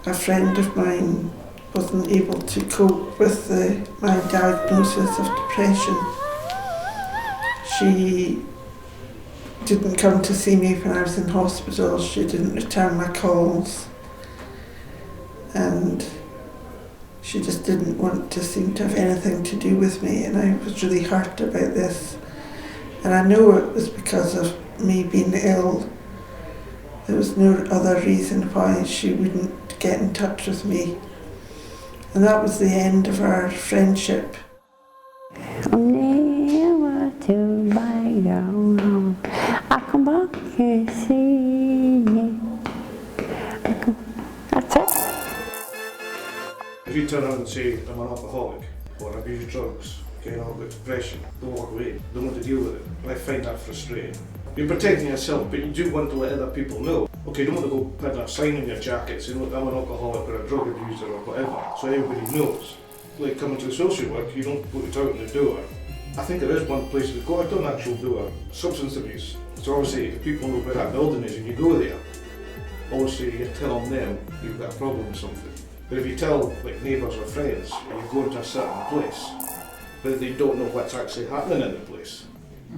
a friend of mine wasn't able to cope with my diagnosis of depression. She didn't come to see me when I was in hospital, she didn't return my calls, and she just didn't want to seem to have anything to do with me, and I was really hurt about this. And I know it was because of me being ill. There was no other reason why she wouldn't get in touch with me. And that was the end of our friendship. Never to bygone, I come back and see you. That's it. If you turn around and say, I'm an alcoholic, or I abuse drugs, okay, I've got depression, don't walk away, don't want to deal with it. And I find that frustrating. You're protecting yourself, but you do want to let other people know. Okay, you don't want to go put a sign on your jacket saying, look, I'm an alcoholic or a drug abuser or whatever, so everybody knows. Like coming to social work, you don't put it out in the door. I think there is one place to go out on an actual door, substance abuse. So obviously, if people know where that building is and you go there, obviously you're telling them you've got a problem with something. But if you tell like neighbours or friends, and you go into a certain place, but they don't know what's actually happening in the place,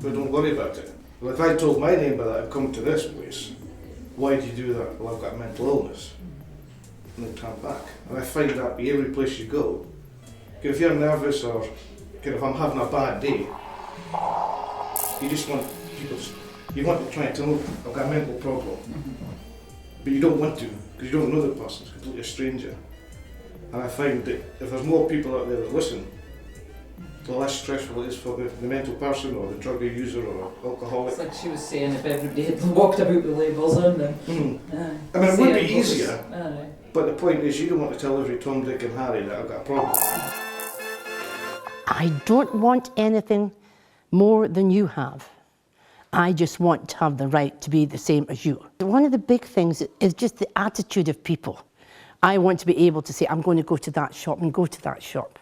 but don't worry about it. Well, if I told my neighbour that I've come to this place, why do you do that? Well, I've got a mental illness. And they turn back. And I find that by every place you go. If you're nervous or if I'm having a bad day, you just want people, you want to try and tell them, I've got a mental problem. But you don't want to, because you don't know the person, it's completely a stranger. And I find that if there's more people out there that listen, the less stressful it is for the mental person or the drug user or alcoholic. It's like she was saying, if everybody had walked about with labels on them. I mean, it would be easier, but the point is you don't want to tell every Tom, Dick and Harry that I've got a problem. I don't want anything more than you have. I just want to have the right to be the same as you. One of the big things is just the attitude of people. I want to be able to say, I'm going to go to that shop and go to that shop.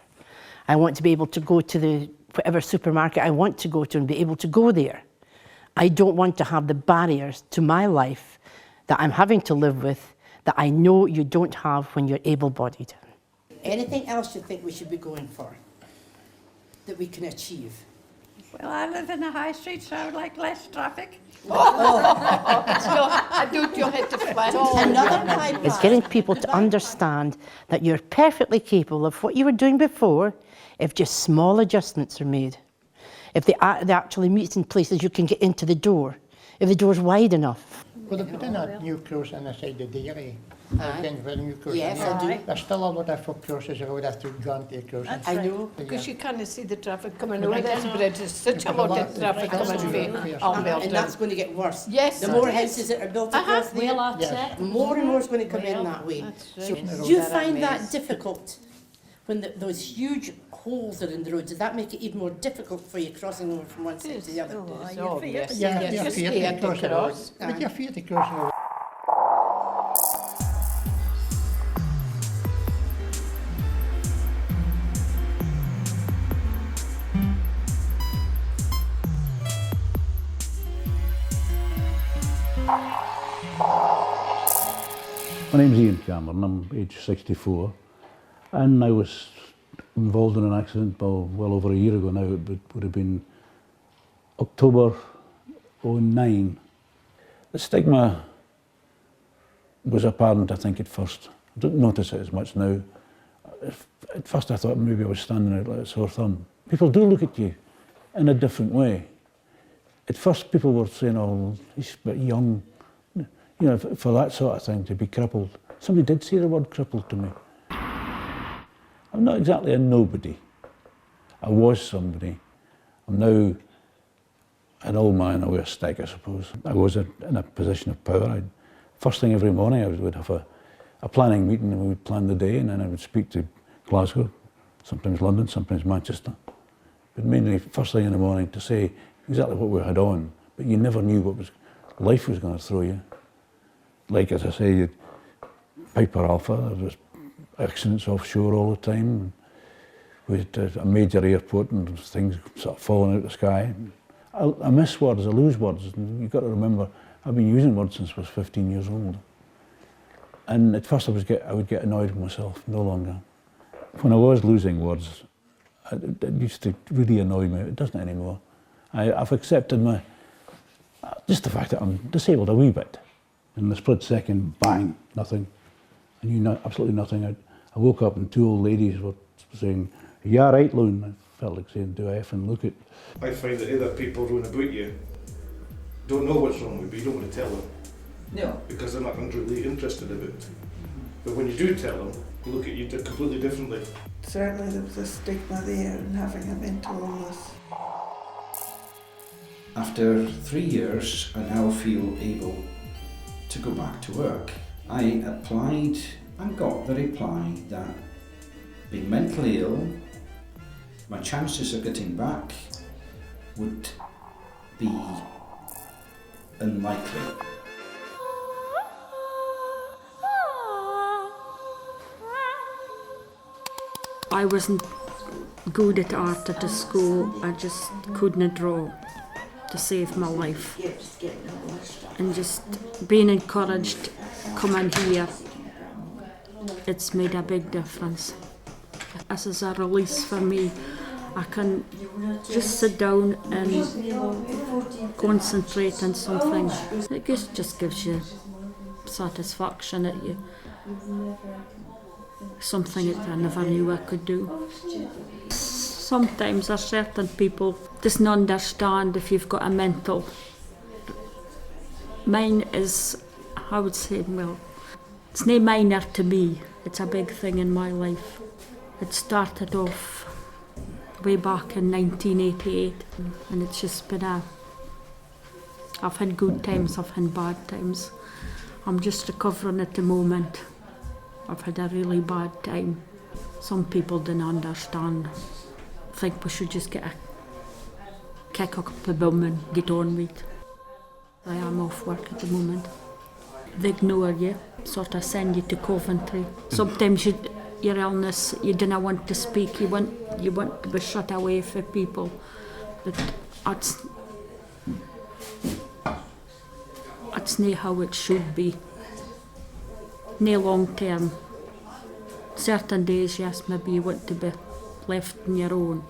I want to be able to go to the whatever supermarket I want to go to and be able to go there. I don't want to have the barriers to my life that I'm having to live with that I know you don't have when you're able-bodied. Anything else you think we should be going for that we can achieve? Well, I live in a high street, so I would like less traffic. I don't you hit the flat. Another is getting people to understand that you're perfectly capable of what you were doing before if just small adjustments are made. If they actually meet in places you can get into the door, if the door's wide enough. Well, they put in a new close inside the dairy. Yes, I do. There's still a lot of foot crosses around after Grantay close. I know. Because you can't see the traffic coming over this bridge. There's such a lot of traffic coming through. And that's going to get worse. Yes. The more houses that are built across there, more and more is going to come in that way. So, do you find that difficult when those huge holes are in the road? Does that make it even more difficult for you crossing over from one side to the other? You're feared to cross the road. But you're feared to cross the road. My name's Ian Cameron, I'm age 64, and I was involved in an accident well over a year ago now. It would have been October 2009. The stigma was apparent, I think, at first. I don't notice it as much now. At first I thought maybe I was standing out like a sore thumb. People do look at you in a different way. At first people were saying, oh, he's a bit young. You know, for that sort of thing, to be crippled. Somebody did say the word crippled to me. I'm not exactly a nobody. I was somebody. I'm now an old man with a stick, I suppose. I was in a position of power. First thing every morning I would have a planning meeting and we would plan the day, and then I would speak to Glasgow, sometimes London, sometimes Manchester. But mainly first thing in the morning to say exactly what we had on, but you never knew what life was going to throw you. Like, as I say, Piper Alpha, there was accidents offshore all the time. We had a major airport and things sort of falling out of the sky. I miss words, I lose words. And you've got to remember, I've been using words since I was 15 years old. And at first I would get annoyed with myself, no longer. When I was losing words, it used to really annoy me. It doesn't anymore. I've accepted just the fact that I'm disabled a wee bit. In the split second, bang, nothing. I knew absolutely nothing. I woke up and two old ladies were saying, "Yeah, right, Loon." I felt like saying, "Do I effing look it?" I find that other people round about you don't know what's wrong with you, but you don't want to tell them No. because they're not really interested in it. But when you do tell them, they look at you completely differently. Certainly there was a stigma there in having a mental illness. After 3 years, I now feel able to go back to work. I applied and got the reply that being mentally ill, my chances of getting back would be unlikely. I wasn't good at art at the school. I just couldn't draw to save my life. And just being encouraged, come in here, it's made a big difference. This is a release for me. I can just sit down and concentrate on something. It just gives you satisfaction that you something that I never knew I could do. Sometimes there's certain people doesn't understand if you've got a mental. Mine is, I would say, well, it's no minor to me. It's a big thing in my life. It started off way back in 1988, and it's just been I've had good times, I've had bad times. I'm just recovering at the moment. I've had a really bad time. Some people didn't understand. I think we should just get a kick up the bum and get on with it. I am off work at the moment. They ignore you, sort of send you to Coventry. Sometimes your illness, you didn't want to speak, you want to be shut away from people. But that's not how it should be. No long term. Certain days, yes, maybe you want to be left on your own.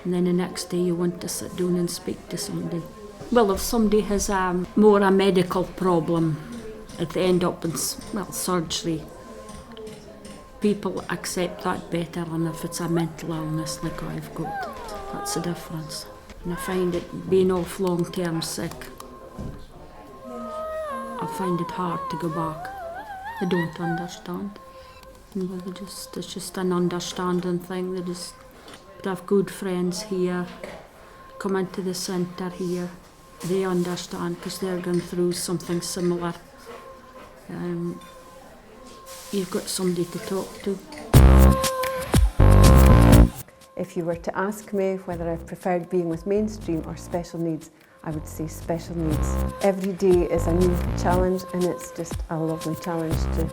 And then the next day you want to sit down and speak to somebody. Well, if somebody has more a medical problem, if they end up in surgery, people accept that better than if it's a mental illness like I've got. That's the difference. And I find it being off long-term sick, I find it hard to go back. They don't understand. Well, it's just an understanding thing. They have good friends here, come into the centre here. They understand because they're going through something similar. You've got somebody to talk to. If you were to ask me whether I preferred being with mainstream or special needs, I would say special needs. Every day is a new challenge, and it's just a lovely challenge to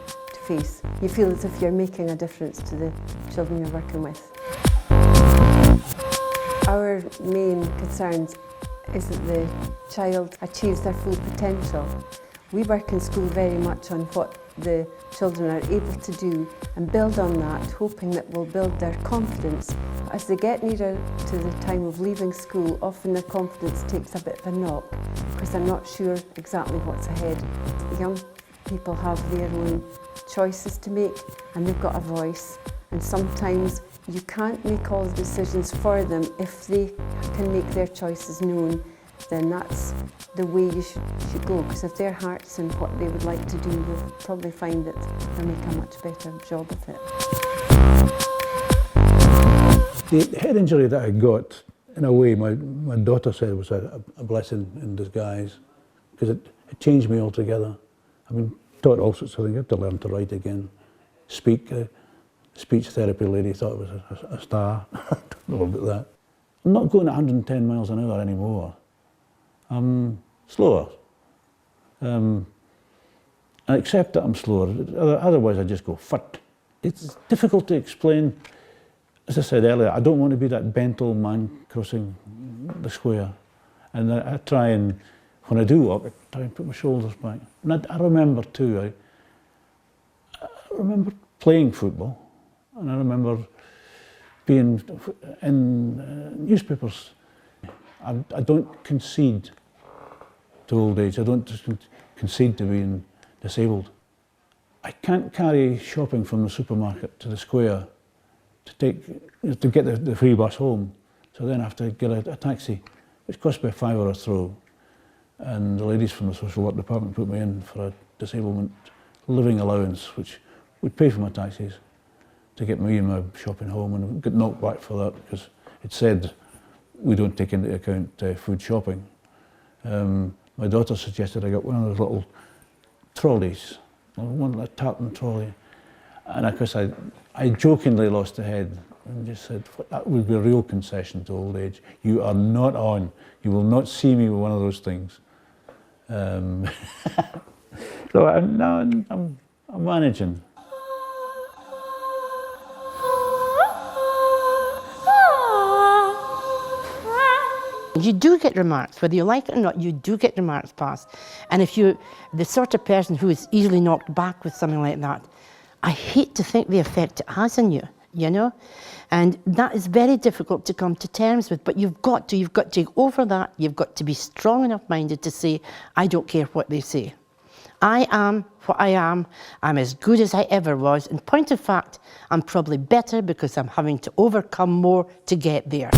face. You feel as if you're making a difference to the children you're working with. Our main concerns is that the child achieves their full potential. We work in school very much on what the children are able to do and build on that, hoping that we'll build their confidence. As they get nearer to the time of leaving school, often their confidence takes a bit of a knock because they're not sure exactly what's ahead. Young people have their own choices to make and they've got a voice, and sometimes you can't make all the decisions for them. If they can make their choices known, then that's the way you should go, because if their heart's in what they would like to do, you'll probably find that they'll make a much better job of it. The head injury that I got, in a way, my daughter said was a blessing in disguise, because it changed me altogether. I've been taught all sorts of things. I had to learn to write again, speak. Speech therapy lady thought it was a star. I don't know about that. I'm not going at 110 miles an hour anymore. I'm slower. I accept that I'm slower. Otherwise, I just go fut. It's difficult to explain. As I said earlier, I don't want to be that bent old man crossing the square. And I try and, when I do walk, I try and put my shoulders back. And I remember too, remember playing football, and I remember being in newspapers. I don't concede to old age. I don't just concede to being disabled. I can't carry shopping from the supermarket to the square to get the free bus home. So then I have to get a taxi, which cost me £5 a throw. And the ladies from the social work department put me in for a disablement living allowance, which would pay for my taxis to get me and my shopping home, and got knocked back for that because it said we don't take into account food shopping. My daughter suggested I got one of those little trolleys, a tartan trolley, and of course I jokingly lost the head and just said, that would be a real concession to old age. You are not on. You will not see me with one of those things. So I'm managing. You do get remarks, whether you like it or not, you do get remarks passed. And if you're the sort of person who is easily knocked back with something like that, I hate to think the effect it has on you, you know? And that is very difficult to come to terms with, but you've got to get over that. You've got to be strong enough minded to say, I don't care what they say. I am what I am. I'm as good as I ever was. In point of fact, I'm probably better because I'm having to overcome more to get there.